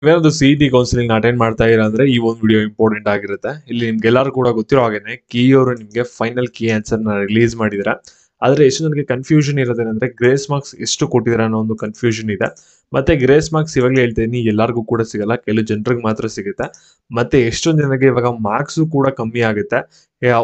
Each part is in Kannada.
ನೀವೇನಾದ್ರು ಸಿಇಟಿ ಕೌನ್ಸಿಲಿಂಗ್ ಅಟೆಂಡ್ ಮಾಡ್ತಾ ಇರ ಅಂದ್ರೆ ಈ ಒಂದು ವಿಡಿಯೋ ಇಂಪಾರ್ಟೆಂಟ್ ಆಗಿರುತ್ತೆ. ಇಲ್ಲಿ ನಿಮ್ಗೆಲ್ಲರೂ ಕೂಡ ಗೊತ್ತಿರೋ ಹಾಗೇನೆ ಕೀ ಅವರು ನಿಮ್ಗೆ ಫೈನಲ್ ಕೀ ಆನ್ಸರ್ ನ ರಿಲೀಸ್ ಮಾಡಿದ್ರೆ, ಆದ್ರೆ ಎಷ್ಟು ನನಗೆ ಕನ್ಫ್ಯೂಷನ್ ಇರೋದೇನಂದ್ರೆ ಗ್ರೇಸ್ ಮಾರ್ಕ್ಸ್ ಎಷ್ಟು ಕೊಟ್ಟಿದ್ದಾರೆ ಅನ್ನೋ ಒಂದು ಕನ್ಫ್ಯೂಷನ್ ಇದೆ. ಮತ್ತೆ ಗ್ರೇಸ್ ಮಾರ್ಕ್ಸ್ ಇವಾಗಲೇ ಹೇಳ್ತೀನಿ, ಎಲ್ಲರಿಗೂ ಕೂಡ ಸಿಗಲ್ಲ, ಕೆಲವು ಜನರಿಗೆ ಮಾತ್ರ ಸಿಗುತ್ತೆ. ಮತ್ತೆ ಎಷ್ಟೊಂದು ಜನರಿಗೆ ಇವಾಗ ಮಾರ್ಕ್ಸ್ ಕೂಡ ಕಮ್ಮಿ ಆಗುತ್ತೆ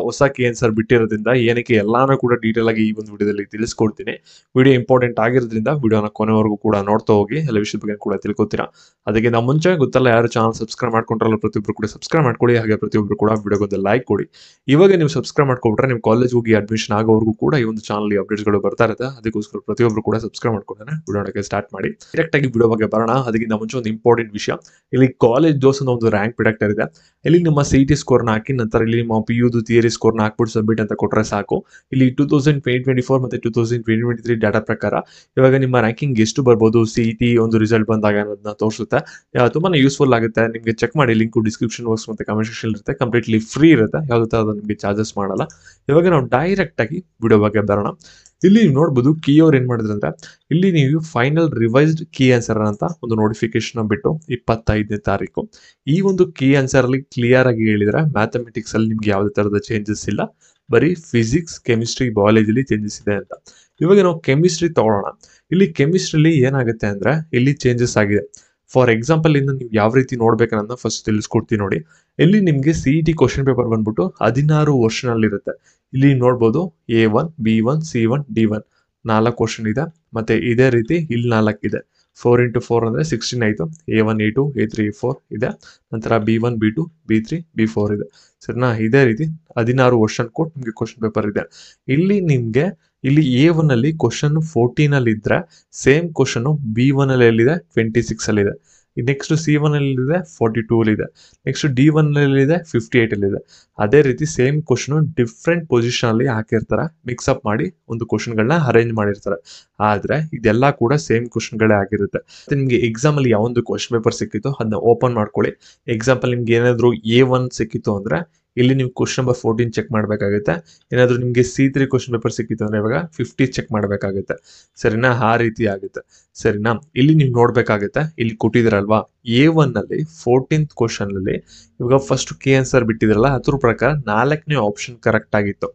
ಹೊಸ ಕೀ ಆನ್ಸರ್ ಬಿಟ್ಟಿರೋದ್ರಿಂದ. ಏನಕ್ಕೆ ಎಲ್ಲಾನು ಕೂಡ ಡೀಟೇಲ್ ಆಗಿ ಈ ಒಂದು ವಿಡಿಯೋದಲ್ಲಿ ತಿಳಿಸ್ಕೊಡ್ತೀನಿ. ವಿಡಿಯೋ ಇಂಪಾರ್ಟೆಂಟ್ ಆಗಿರೋದ್ರಿಂದ ವಿಡಿಯೋನ ಕೊನೆವರೆಗೂ ಕೂಡ ನೋಡ್ತಾ ಹೋಗಿ, ಎಲ್ಲ ವಿಷಯದ ಬಗ್ಗೆ ಕೂಡ ತಿಳ್ಕೊತೀರಾ. ಅದಕ್ಕೆ ನಾವು ಮುಂಚೆ ಗೊತ್ತಲ್ಲ, ಯಾರು ಚಾನಲ್ ಸಬ್ಸ್ಕ್ರೈಬ್ ಮಾಡ್ಕೊಂಡ್ರಲ್ಲ ಪ್ರತಿಯೊಬ್ಬರು ಕೂಡ ಸಬ್ಸ್ಕ್ರೈಬ್ ಮಾಡ್ಕೊಳ್ಳಿ. ಹಾಗೆ ಪ್ರತಿಯೊಬ್ಬರು ಕೂಡ ವಿಡಿಯೋಗೊಂದು ಲೈಕ್ ಕೊಡಿ. ಇವಾಗ ನೀವು ಸಬ್ಸ್ಕ್ರೈಬ್ ಮಾಡ್ಕೊಬಿಟ್ರೆ ನಿಮ್ಮ ಕಾಲೇಜ್ ಹೋಗಿ ಅಡ್ಮಿಷನ್ ಆಗೋವರೆಗೂ ಕೂಡ ಈ ಒಂದು ಚಾನಲ್ ಅಪ್ಡೇಟ್ಸ್ಗಳು ಬರ್ತಾ ಇರುತ್ತೆ. ಅದಕ್ಕೋಸ್ಕರ ಪ್ರತಿಯೊಬ್ಬರು ಕೂಡ ಸಬ್ಸ್ಕ್ರೈಬ್ ಮಾಡ್ಕೊಂಡ್ರೆ ವಿಡಿಯೋಕ್ಕೆ ಸ್ಟಾರ್ಟ್ ಮಾಡಿ. ಡೈರೆಕ್ಟ್ ಆಗಿ ವಿಡಿಯೋ ಬಗ್ಗೆ ಬರೋಣ. ಅದಕ್ಕಿಂತ ಮುಂಚೆ ಒಂದು ಇಂಪಾರ್ಟೆಂಟ್ ವಿಷಯ, ಇಲ್ಲಿ ಕಾಲೇಜ್ ಡೋಸ್ ಅನ್ನೋ ಒಂದು ರ್ಯಾಂಕ್ ಪ್ರಿಡಿಕ್ಟರ್ ಇದೆ. ಇಲ್ಲಿ ನಿಮ್ಮ ಸಿಇಟಿ ಸ್ಕೋರ್ನ ಹಾಕಿ ನಂತರ ಇಲ್ಲಿ ನಿಮ್ಮ PU ಥಿಯರಿ ಸ್ಕೋರ್ನ ಹಾಕ್ಬಿಟ್ಟು ಸಬ್ಮಿಟ್ ಅಂತ ಕೊಟ್ಟರೆ ಸಾಕು. ಇಲ್ಲಿ 2024 ಮತ್ತೆ 2023 ಡಾಟಾ ಪ್ರಕಾರ ಇವಾಗ ನಿಮ್ಮ ರ್ಯಾಂಕಿಂಗ್ ಎಷ್ಟು ಬರ್ಬೋದು, ಸಿಇಟಿ ಒಂದು ರಿಸಲ್ಟ್ ಬಂದಾಗ ಅನ್ನೋದನ್ನ ತೋರಿಸುತ್ತೆ. ತುಂಬಾನೇ ಯೂಸ್ಫುಲ್ ಆಗುತ್ತೆ. ನಿಮಗೆ ಚೆಕ್ ಮಾಡಿ, ಲಿಂಕ್ ಡಿಸ್ಕ್ರಿಪ್ಷನ್ ಬಾಕ್ಸ್ ಮತ್ತೆ ಕಮೆಂಟ್ ಸೆಕ್ಷನ್ ಇರುತ್ತೆ. ಕಂಪ್ಲೀಟ್ಲಿ ಫ್ರೀ ಇರುತ್ತೆ, ಯಾವುದೇ ತರ ನಿಮಗೆ ಚಾರ್ಜಸ್ ಮಾಡಲ್ಲ. ಇವಾಗ ನಾವು ಡೈರೆಕ್ಟ್ ಆಗಿ ವಿಡಿಯೋ ಬಗ್ಗೆ ಬರೋಣ. ಇಲ್ಲಿ ನೀವು ನೋಡ್ಬೋದು ಕೀ ಅವ್ರು ಏನ್ ಮಾಡಿದ್ರು ಅಂದ್ರೆ, ಇಲ್ಲಿ ನೀವು ಫೈನಲ್ ರಿವೈಸ್ಡ್ ಕೀ ಆನ್ಸರ್ ಅಂತ ಒಂದು ನೋಟಿಫಿಕೇಶನ್ ಬಿಟ್ಟು 25ನೇ ತಾರೀಕು ಈ ಒಂದು ಕೀ ಆನ್ಸರ್ ಅಲ್ಲಿ ಕ್ಲಿಯರ್ ಆಗಿ ಹೇಳಿದ್ರೆ, ಮ್ಯಾಥಮೆಟಿಕ್ಸ್ ಅಲ್ಲಿ ನಿಮ್ಗೆ ಯಾವುದೇ ತರದ ಚೇಂಜಸ್ ಇಲ್ಲ, ಬರೀ ಫಿಸಿಕ್ಸ್, ಕೆಮಿಸ್ಟ್ರಿ, ಬಯಾಲಜಿಲಿ ಚೇಂಜಸ್ ಇದೆ ಅಂತ. ಇವಾಗ ನಾವು ಕೆಮಿಸ್ಟ್ರಿ ತಗೊಳ್ಳೋಣ. ಇಲ್ಲಿ ಕೆಮಿಸ್ಟ್ರಿಲಿ ಏನಾಗುತ್ತೆ ಅಂದ್ರೆ, ಇಲ್ಲಿ ಚೇಂಜಸ್ ಆಗಿದೆ. ಫಾರ್ ಎಕ್ಸಾಂಪಲ್ ಇಂದ ನೀವು ಯಾವ ರೀತಿ ನೋಡ್ಬೇಕನ್ನೋದನ್ನ ಫಸ್ಟ್ ತಿಳಿಸ್ಕೊಡ್ತೀನಿ ನೋಡಿ. ಇಲ್ಲಿ ನಿಮ್ಗೆ ಸಿಇಟಿ ಕ್ವಶನ್ ಪೇಪರ್ ಬಂದ್ಬಿಟ್ಟು 16 ವರ್ಷನ್ ಅಲ್ಲಿ ಇರುತ್ತೆ. ಇಲ್ಲಿ ನೋಡ್ಬೋದು A1, B1, C1, D1 4 question ಇದೆ. ಮತ್ತೆ ಇದೇ ರೀತಿ ಇಲ್ಲಿ 4 ಇದೆ. 4 into 4 ಅಂದ್ರೆ 16 ಆಯ್ತು. A1, A2, A3, A4 ಇದೆ. ನಂತರ B1, B2, B3, B4 ಇದೆ. ಸರಿನಾ? ಇದೇ ರೀತಿ 16 ವರ್ಷನ್ ಕೊಟ್ಟು ನಿಮ್ಗೆ ಕ್ವಶನ್ ಪೇಪರ್ ಇದೆ. ಇಲ್ಲಿ ನಿಮ್ಗೆ ಇಲ್ಲಿ A1 ಅಲ್ಲಿ ಕ್ವಶನ್ 14 ಅಲ್ಲಿ ಇದ್ರೆ, ಸೇಮ್ ಕ್ವಶನ್ B1 ಅಲ್ಲಿ ಎಲ್ಲಿದೆ 26 ಅಲ್ಲಿ ಇದೆ. ನೆಕ್ಸ್ಟ್ C1 ಅಲ್ಲಿ ಇದೆ 42 ಅಲ್ಲಿ ಇದೆ. ನೆಕ್ಸ್ಟ್ D1 ಅಲ್ಲಿ ಇದೆ 58 ಅಲ್ಲಿ ಇದೆ. ಅದೇ ರೀತಿ ಸೇಮ್ ಕ್ವಶನ್ ಡಿಫ್ರೆಂಟ್ ಪೊಸಿಷನ್ ಅಲ್ಲಿ ಹಾಕಿರ್ತಾರೆ, ಮಿಕ್ಸ್ ಅಪ್ ಮಾಡಿ ಒಂದು ಕ್ವಶನ್ಗಳನ್ನ ಅರೇಂಜ್ ಮಾಡಿರ್ತಾರೆ. ಆದ್ರೆ ಇದೆಲ್ಲ ಕೂಡ ಸೇಮ್ ಕ್ವಶನ್ಗಳೇ ಆಗಿರುತ್ತೆ. ನಿಮ್ಗೆ ಎಕ್ಸಾಮ್ ಅಲ್ಲಿ ಯಾವೊಂದು ಕ್ವಶನ್ ಪೇಪರ್ ಸಿಕ್ಕಿತ್ತು ಅದನ್ನ ಓಪನ್ ಮಾಡ್ಕೊಳ್ಳಿ. ಎಕ್ಸಾಂಪಲ್ ನಿಮ್ಗೆ ಏನಾದ್ರು A1 ಸಿಕ್ಕಿತ್ತು ಅಂದ್ರೆ ಇಲ್ಲಿ ನೀವು ಕ್ವಶನ್ ನಂಬರ್ 14 ಚೆಕ್ ಮಾಡಬೇಕಾಗುತ್ತೆ. ಏನಾದ್ರು ನಿಮ್ಗೆ C3 ಕ್ವಶನ್ ಪೇಪರ್ ಸಿಕ್ಕಿತ್ತು ಅಂದ್ರೆ ಇವಾಗ 50 ಚೆಕ್ ಮಾಡಬೇಕಾಗುತ್ತೆ. ಸರಿನಾ? ಆ ರೀತಿ ಆಗುತ್ತೆ. ಸರಿನಾ? ಇಲ್ಲಿ ನೀವು ನೋಡ್ಬೇಕಾಗುತ್ತೆ, ಇಲ್ಲಿ ಕೊಟ್ಟಿದಿರಲ್ವಾ A1 ಅಲ್ಲಿ 14th ಕ್ವಶನ್ ಅಲ್ಲಿ ಇವಾಗ ಫಸ್ಟ್ ಕೀ ಆನ್ಸರ್ ಬಿಟ್ಟಿದ್ರಲ್ಲ, ಅದ್ರ ಪ್ರಕಾರ 4ನೇ ಆಪ್ಷನ್ ಕರೆಕ್ಟ್ ಆಗಿತ್ತು.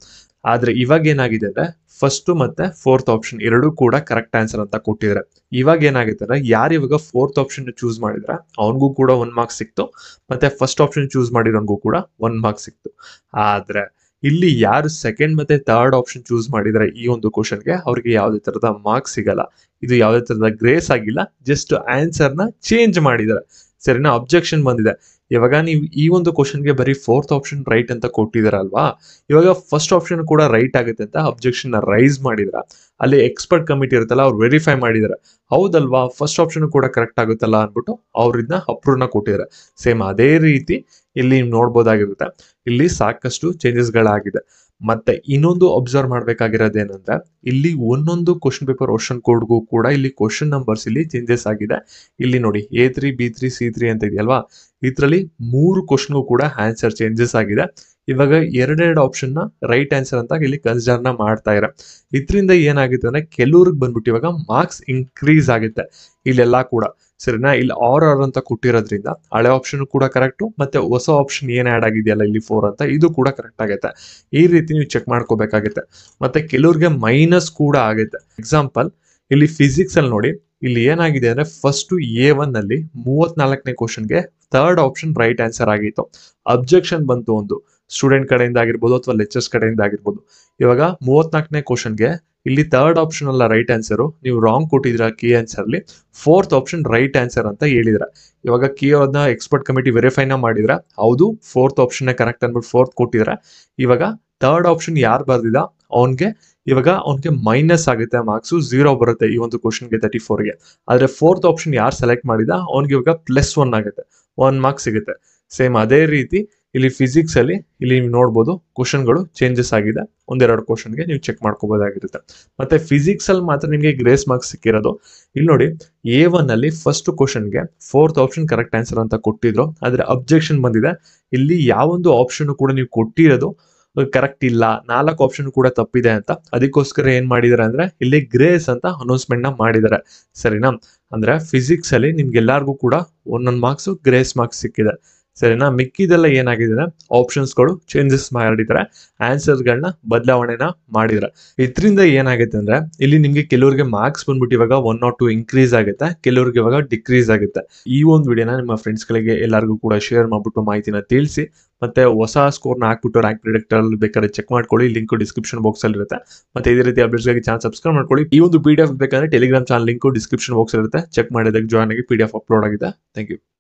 ಆದ್ರೆ ಇವಾಗ ಏನಾಗಿದೆ ಅಂದ್ರೆ, ಫಸ್ಟ್ ಮತ್ತೆ 4th ಆಪ್ಷನ್ ಎರಡೂ ಕೂಡ ಕರೆಕ್ಟ್ ಆನ್ಸರ್ ಅಂತ ಕೊಟ್ಟಿದ್ದಾರೆ. ಇವಾಗ ಏನಾಗುತ್ತೆ ಅಂದ್ರೆ, ಯಾರು ಇವಾಗ 4th ಆಪ್ಷನ್ ಚೂಸ್ ಮಾಡಿದ್ರೆ ಅವನಿಗೂ ಕೂಡ 1 ಮಾರ್ಕ್ಸ್ ಸಿಕ್ತು, ಮತ್ತೆ ಫಸ್ಟ್ ಆಪ್ಷನ್ ಚೂಸ್ ಮಾಡಿರೋನ್ಗೂ ಕೂಡ 1 ಮಾರ್ಕ್ಸ್ ಸಿಕ್ತು. ಆದ್ರೆ ಇಲ್ಲಿ ಯಾರು ಸೆಕೆಂಡ್ ಮತ್ತೆ ಥರ್ಡ್ ಆಪ್ಷನ್ ಚೂಸ್ ಮಾಡಿದ್ರೆ ಈ ಒಂದು ಕ್ವಶನ್ಗೆ, ಅವ್ರಿಗೆ ಯಾವುದೇ ತರದ ಮಾರ್ಕ್ಸ್ ಸಿಗಲ್ಲ. ಇದು ಯಾವುದೇ ತರದ ಗ್ರೇಸ್ ಆಗಿಲ್ಲ, ಜಸ್ಟ್ ಆನ್ಸರ್ ನ ಚೇಂಜ್ ಮಾಡಿದ್ದಾರೆ. ಸರಿನಾ? ಅಬ್ಜೆಕ್ಷನ್ ಬಂದಿದೆ. ಇವಾಗ ನೀವು ಈ ಒಂದು ಕ್ವಶನ್ಗೆ ಬರೀ 4th ಆಪ್ಷನ್ ರೈಟ್ ಅಂತ ಕೊಟ್ಟಿದಾರಲ್ವಾ, ಇವಾಗ ಫಸ್ಟ್ ಆಪ್ಷನ್ ಕೂಡ ರೈಟ್ ಆಗುತ್ತೆ ಅಂತ ಅಬ್ಜೆಕ್ಷನ್ ರೈಸ್ ಮಾಡಿದ್ರ. ಅಲ್ಲಿ ಎಕ್ಸ್ಪರ್ಟ್ ಕಮಿಟಿ ಇರುತ್ತಲ್ಲ, ಅವ್ರು ವೆರಿಫೈ ಮಾಡಿದಾರೆ, ಹೌದಲ್ವಾ ಫಸ್ಟ್ ಆಪ್ಷನ್ ಕೂಡ ಕರೆಕ್ಟ್ ಆಗುತ್ತಲ್ಲ ಅನ್ಬಿಟ್ಟು ಅವ್ರನ್ನ ಅಪ್ರೂವ್ನ ಕೊಟ್ಟಿದ್ದಾರೆ. ಸೇಮ್ ಅದೇ ರೀತಿ ಇಲ್ಲಿ ನೋಡ್ಬೋದಾಗಿರುತ್ತೆ. ಇಲ್ಲಿ ಸಾಕಷ್ಟು ಚೇಂಜಸ್ ಗಳಾಗಿದೆ. ಮತ್ತೆ ಇನ್ನೊಂದು ಅಬ್ಸರ್ವ್ ಮಾಡ್ಬೇಕಾಗಿರೋದೇನಂದ್ರೆ, ಇಲ್ಲಿ ಒಂದೊಂದು ಕ್ವಶನ್ ಪೇಪರ್ ಕ್ವಶನ್ ಕೋಡ್ಗೂ ಕೂಡ ಇಲ್ಲಿ ಕ್ವಶನ್ ನಂಬರ್ಸ್ ಇಲ್ಲಿ ಚೇಂಜಸ್ ಆಗಿದೆ. ಇಲ್ಲಿ ನೋಡಿ A3, B3, C3 ಅಂತ ಇದೆಯಲ್ವಾ, ಇದರಲ್ಲಿ 3 ಕ್ವಶನ್ಗೂ ಕೂಡ ಆನ್ಸರ್ ಚೇಂಜಸ್ ಆಗಿದೆ. ಇವಾಗ ಎರಡೆರಡು ಆಪ್ಷನ್ ನ ರೈಟ್ ಆನ್ಸರ್ ಅಂತ ಇಲ್ಲಿ ಕನ್ಸಿಡರ್ ನ ಮಾಡ್ತಾ ಇರ. ಇದರಿಂದ ಏನಾಗುತ್ತೆ ಅಂದ್ರೆ, ಕೆಲವ್ರಿಗೆ ಬಂದ್ಬಿಟ್ಟು ಇವಾಗ ಮಾರ್ಕ್ಸ್ ಇನ್ಕ್ರೀಸ್ ಆಗುತ್ತೆ ಇಲ್ಲೆಲ್ಲ ಕೂಡ. ಸರಿನಾ? ಇಲ್ಲಿ R ಅಂತ ಕೊಟ್ಟಿರೋದ್ರಿಂದ ಹಳೆ ಆಪ್ಷನ್ ಕೂಡ ಕರೆಕ್ಟ್, ಮತ್ತೆ ಹೊಸ ಆಪ್ಷನ್ ಏನ್ ಆಡ್ ಆಗಿದೆಯಲ್ಲ ಇಲ್ಲಿ 4 ಅಂತ, ಇದು ಕೂಡ ಕರೆಕ್ಟ್ ಆಗುತ್ತೆ. ಈ ರೀತಿ ನೀವು ಚೆಕ್ ಮಾಡ್ಕೋಬೇಕಾಗುತ್ತೆ. ಮತ್ತೆ ಕೆಲವ್ರಿಗೆ ಮೈನಸ್ ಕೂಡ ಆಗುತ್ತೆ. ಎಕ್ಸಾಂಪಲ್ ಇಲ್ಲಿ ಫಿಸಿಕ್ಸ್ ಅಲ್ಲಿ ನೋಡಿ, ಇಲ್ಲಿ ಏನಾಗಿದೆ ಅಂದ್ರೆ, ಫಸ್ಟ್ A1 ಅಲ್ಲಿ 34ನೇ ಕ್ವಶನ್ಗೆ ಥರ್ಡ್ ಆಪ್ಷನ್ ರೈಟ್ ಆನ್ಸರ್ ಆಗಿತ್ತು. ಅಬ್ಜೆಕ್ಷನ್ ಬಂತು ಒಂದು ಸ್ಟೂಡೆಂಟ್ ಕಡೆಯಿಂದ ಆಗಿರ್ಬೋದು ಅಥವಾ ಲೆಕ್ಚರ್ಸ್ ಕಡೆಯಿಂದ ಆಗಿರ್ಬೋದು. ಇವಾಗ 34ನೇ ಕ್ವಶನ್ಗೆ ಇಲ್ಲಿ ಥರ್ಡ್ ಆಪ್ಷನ್ ಅಲ್ಲ ರೈಟ್ ಆನ್ಸರ್, ನೀವು ರಾಂಗ್ ಕೊಟ್ಟಿದ್ರ ಕೀ ಆನ್ಸರ್ ಅಲ್ಲಿ 4th ಆಪ್ಷನ್ ರೈಟ್ ಆನ್ಸರ್ ಅಂತ ಹೇಳಿದ್ರ. ಇವಾಗ ಕೀ ಅವ್ರನ್ನ ಎಕ್ಸ್ಪರ್ಟ್ ಕಮಿಟಿ ವೆರಿಫೈನ ಮಾಡಿದ್ರ, ಹೌದು 4th ಆಪ್ಷನ್ ಕರೆಕ್ಟ್ ಅನ್ಬಿಟ್ಟು 4th ಕೊಟ್ಟಿದ್ರ. ಇವಾಗ ಥರ್ಡ್ ಆಪ್ಷನ್ ಯಾರು ಬರ್ದಿದ ಅವನ್ಗೆ ಇವಾಗ ಅವ್ನಿಗೆ ಮೈನಸ್ ಆಗುತ್ತೆ, ಮಾರ್ಕ್ಸ್ 0 ಬರುತ್ತೆ ಈ ಒಂದು ಕ್ವಶನ್ಗೆ 34ಗೆ. ಆದ್ರೆ 4th ಆಪ್ಷನ್ ಯಾರು ಸೆಲೆಕ್ಟ್ ಮಾಡಿದ ಅವ್ನಿಗೆ ಇವಾಗ +1 ಆಗುತ್ತೆ, 1 ಮಾರ್ಕ್ಸ್ ಸಿಗುತ್ತೆ. ಸೇಮ್ ಅದೇ ರೀತಿ ಇಲ್ಲಿ ಫಿಸಿಕ್ಸ್ ಅಲ್ಲಿ ಇಲ್ಲಿ ನೀವು ನೋಡ್ಬೋದು ಕ್ವಶನ್ಗಳು ಚೇಂಜಸ್ ಆಗಿದೆ. ಒಂದೆರಡು ಕ್ವಶನ್ಗೆ ನೀವು ಚೆಕ್ ಮಾಡ್ಕೋಬಹುದಾಗಿರುತ್ತೆ. ಮತ್ತೆ ಫಿಸಿಕ್ಸ್ ಅಲ್ಲಿ ಮಾತ್ರ ನಿಮಗೆ ಗ್ರೇಸ್ ಮಾರ್ಕ್ಸ್ ಸಿಕ್ಕಿರೋದು. ಇಲ್ಲಿ ನೋಡಿ A1 ಅಲ್ಲಿ ಫಸ್ಟ್ ಕ್ವಶನ್ಗೆ 4th ಆಪ್ಷನ್ ಕರೆಕ್ಟ್ ಆನ್ಸರ್ ಅಂತ ಕೊಟ್ಟಿದ್ರು, ಆದ್ರೆ ಅಬ್ಜೆಕ್ಷನ್ ಬಂದಿದೆ. ಇಲ್ಲಿ ಯಾವೊಂದು ಆಪ್ಷನ್ ಕೂಡ ನೀವು ಕೊಟ್ಟಿರೋದು ಕರೆಕ್ಟ್ ಇಲ್ಲ, 4 ಆಪ್ಷನ್ ಕೂಡ ತಪ್ಪಿದೆ ಅಂತ. ಅದಕ್ಕೋಸ್ಕರ ಏನ್ ಮಾಡಿದಾರೆ ಅಂದ್ರೆ ಇಲ್ಲಿ ಗ್ರೇಸ್ ಅಂತ ಅನೌನ್ಸ್ಮೆಂಟ್ ನ ಮಾಡಿದ್ದಾರೆ. ಸರಿನಾ? ಅಂದ್ರೆ ಫಿಸಿಕ್ಸ್ ಅಲ್ಲಿ ನಿಮ್ಗೆಲ್ಲಾರ್ಗೂ ಕೂಡ 1 ಮಾರ್ಕ್ಸ್ ಗ್ರೇಸ್ ಮಾರ್ಕ್ಸ್ ಸಿಕ್ಕಿದೆ. ಸರಿನಾ? ಮಿಕ್ಕಿದೆಲ್ಲ ಏನಾಗಿದೆ, ಆಪ್ಷನ್ಸ್ ಗಳು ಚೇಂಜಸ್ ಮಾಡಿದ್ದಾರೆ, ಆನ್ಸರ್ ಗಳನ್ನ ಬದಲಾವಣೆನ ಮಾಡಿದ್ರೆ. ಇದರಿಂದ ಏನಾಗುತ್ತೆ ಅಂದ್ರೆ ಇಲ್ಲಿ ನಿಮ್ಗೆ ಕೆಲವರಿಗೆ ಮಾರ್ಕ್ಸ್ ಬಂದ್ಬಿಟ್ಟು ಇವಾಗ 1 or 2 ಇನ್ಕ್ರೀಸ್ ಆಗುತ್ತೆ, ಕೆಲವರಿಗೆ ಇವಾಗ ಡಿಕ್ರೀಸ್ ಆಗುತ್ತೆ. ಈ ಒಂದು ವಿಡಿಯೋನ ನಿಮ್ಮ ಫ್ರೆಂಡ್ಸ್ ಗಳಿಗೆ ಎಲ್ಲರಿಗೂ ಕೂಡ ಶೇರ್ ಮಾಡ್ಬಿಟ್ಟು ಮಾಹಿತಿನ ತಿಳಿಸಿ. ಮತ್ತೆ ಹೊಸ ಸ್ಕೋರ್ನ ಹಾಕ್ಬಿಟ್ಟು ರ್ಯಾಂಕ್ ಪ್ರಿಡಿಕ್ಟರ್ ಅಲ್ಲಿ ಬೇಕಾದ್ರೆ ಚೆಕ್ ಮಾಡ್ಕೊಳ್ಳಿ, ಲಿಂಕ್ ಡಿಸ್ಕ್ರಿಪ್ಷನ್ ಬಾಕ್ಸ್ ಅಲ್ಲಿ ಇರುತ್ತೆ. ಮತ್ತೆ ಇದೇ ರೀತಿ ಅಪ್ಡೇಟ್ಸ್ ಗಾಗಿ ಚಾನಲ್ ಸಬ್ಸ್ಕ್ರೈಬ್ ಮಾಡ್ಕೊಳ್ಳಿ. ಈ ಒಂದು PDF ಬೇಕಂದ್ರೆ telegram channel link description box ಇರುತ್ತೆ, ಚೆಕ್ ಮಾಡಿದಾಗ ಜಾಯ್ನ್ ಆಗಿ PDF ಅಪ್ಲೋಡ್ ಆಗಿದೆ. Thank you.